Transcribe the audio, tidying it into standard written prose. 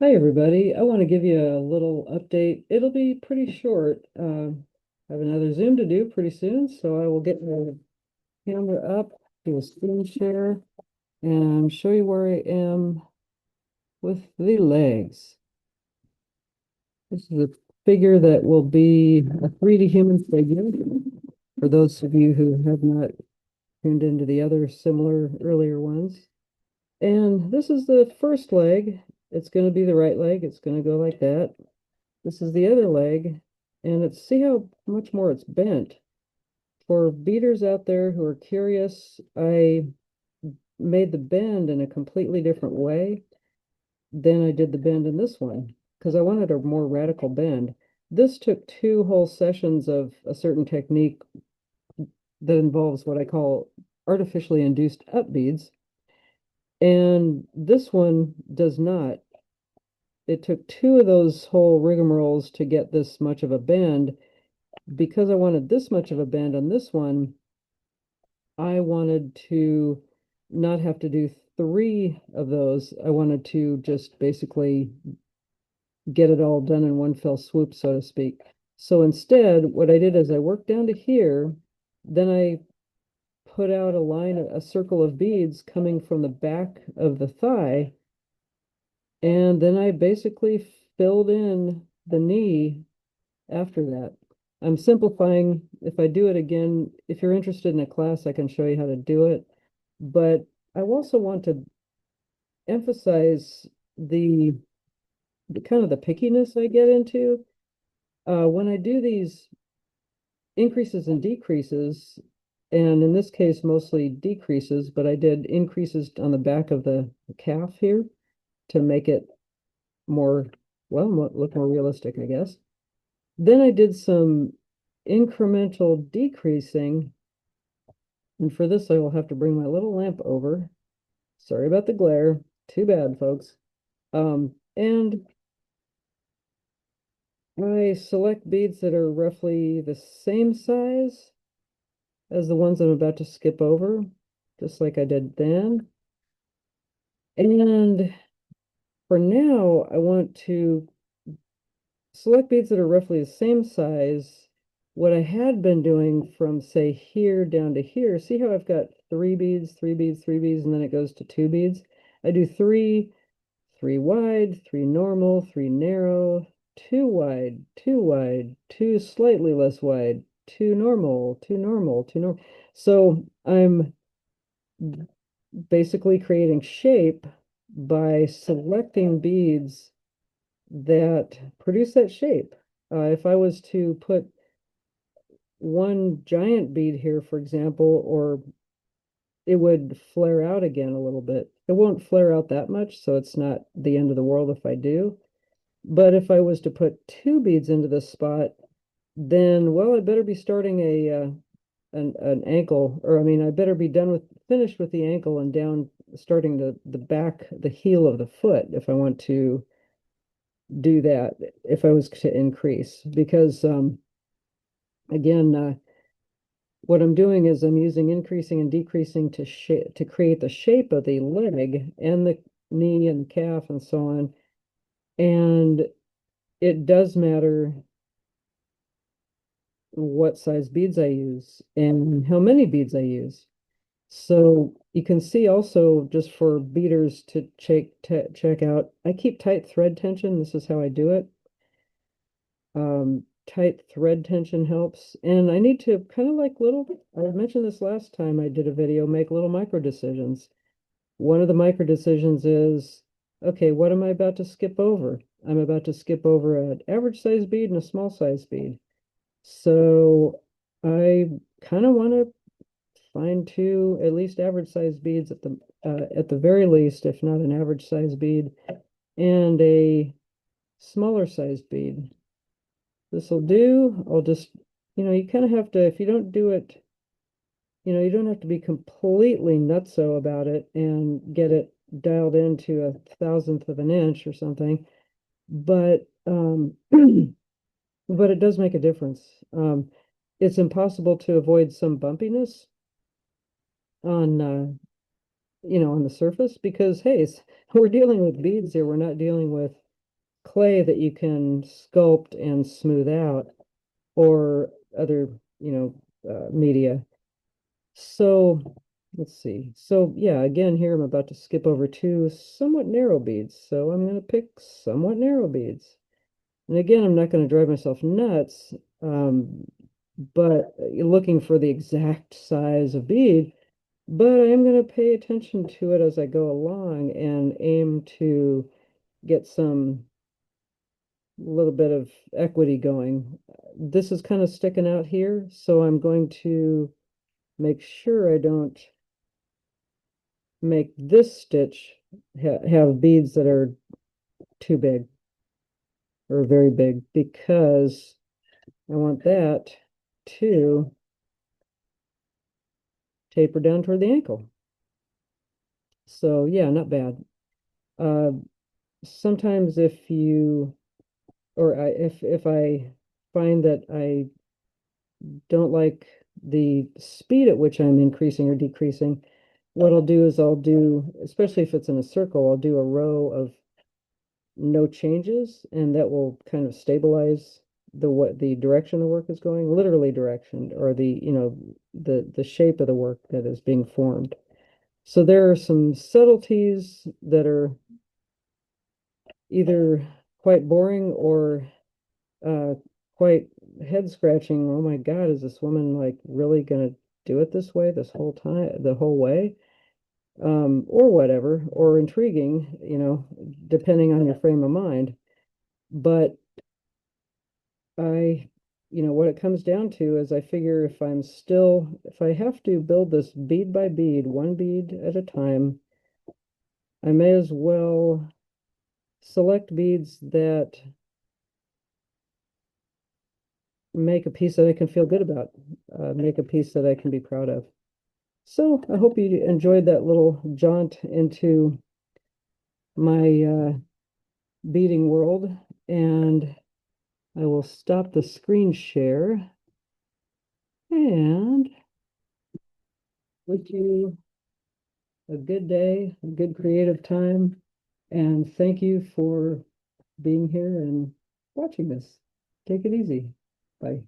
Hi, everybody. I want to give you a little update. It'll be pretty short. I have another Zoom to do pretty soon, so I will get my camera up, do a screen share, and show you where I am with the legs. This is a figure that will be a 3D human figure. For those of you who have not tuned into the other similar earlier ones. And this is the first leg. It's going to be the right leg. It's going to go like that. This is the other leg, and see how much more it's bent. For beaters out there who are curious, I made the bend in a completely different way than I did the bend in this one because I wanted a more radical bend. This took two whole sessions of a certain technique that involves what I call artificially induced up beads, and this one does not. It took two of those whole rigmaroles to get this much of a bend. Because I wanted this much of a bend on this one, I wanted to not have to do three of those. I wanted to just basically get it all done in one fell swoop, so to speak. So instead, what I did is I worked down to here, then I put out a line, a circle of beads coming from the back of the thigh, and then I basically filled in the knee after that. I'm simplifying. If I do it again, if you're interested in a class, I can show you how to do it. But I also want to emphasize the, the kind of the pickiness I get into when I do these increases and decreases, and in this case, mostly decreases, but I did increases on the back of the calf here to make it more, well, look more realistic, I guess. Then I did some incremental decreasing. And for this, I will have to bring my little lamp over. Sorry about the glare. Too bad, folks. And I select beads that are roughly the same size as the ones I'm about to skip over, just like I did then. And for now, I want to select beads that are roughly the same size. What I had been doing from, say, here down to here, see how I've got three beads, three beads, three beads, and then it goes to two beads? I do three wide, three normal, three narrow, two wide, two slightly less wide, two normal, two normal, two normal. So I'm basically creating shape by selecting beads that produce that shape. If I was to put one giant bead here, for example, or it would flare out again a little bit. It won't flare out that much, so it's not the end of the world if I do. But if I was to put two beads into this spot, then, well, I better be starting an ankle, or I mean, I better be finished with the ankle and down, starting the back, the heel of the foot if I want to do that, if I was to increase. Because again, what I'm doing is I'm using increasing and decreasing to create the shape of the leg and the knee and calf and so on. And it does matter what size beads I use and how many beads I use. So you can see also, just for beaders to check out, I keep tight thread tension. This is how I do it. Tight thread tension helps. And I need to kind of like I mentioned this last time I did a video, make little micro decisions. One of the micro decisions is, okay, what am I about to skip over? I'm about to skip over an average size bead and a small size bead. So I kind of want to find two at least average size beads at the very least, if not an average size bead, and a smaller size bead. This will do. I'll just, you kind of have to, if you don't do it, you don't have to be completely nutso about it and get it dialed into a thousandth of an inch or something. But but it does make a difference. It's impossible to avoid some bumpiness on on the surface because hey, we're dealing with beads here. We're not dealing with clay that you can sculpt and smooth out, or other, media. So let's see. So yeah, again, here I'm about to skip over to somewhat narrow beads. So I'm going to pick somewhat narrow beads. And again, I'm not going to drive myself nuts, but looking for the exact size of bead. But I am going to pay attention to it as I go along and aim to get some little bit of equity going. This is kind of sticking out here, so I'm going to make sure I don't make this stitch have beads that are too big or very big, because I want that to taper down toward the ankle. So yeah, not bad. Uh, Sometimes if you or I if I find that I don't like the speed at which I'm increasing or decreasing, what I'll do is I'll do, especially if it's in a circle, I'll do a row of no changes, and that will kind of stabilize what the direction the work is going, literally direction, or the shape of the work that is being formed. So there are some subtleties that are either quite boring or uh, quite head scratching. Oh my God, is this woman like really gonna do it this way this whole time, the whole way? Or whatever, or intriguing, depending on your frame of mind. But what it comes down to is I figure if I have to build this bead by bead, one bead at a time, I may as well select beads that make a piece that I can feel good about, make a piece that I can be proud of. So I hope you enjoyed that little jaunt into my beading world, and I will stop the screen share and wish you a good day, a good creative time, and thank you for being here and watching this. Take it easy. Bye.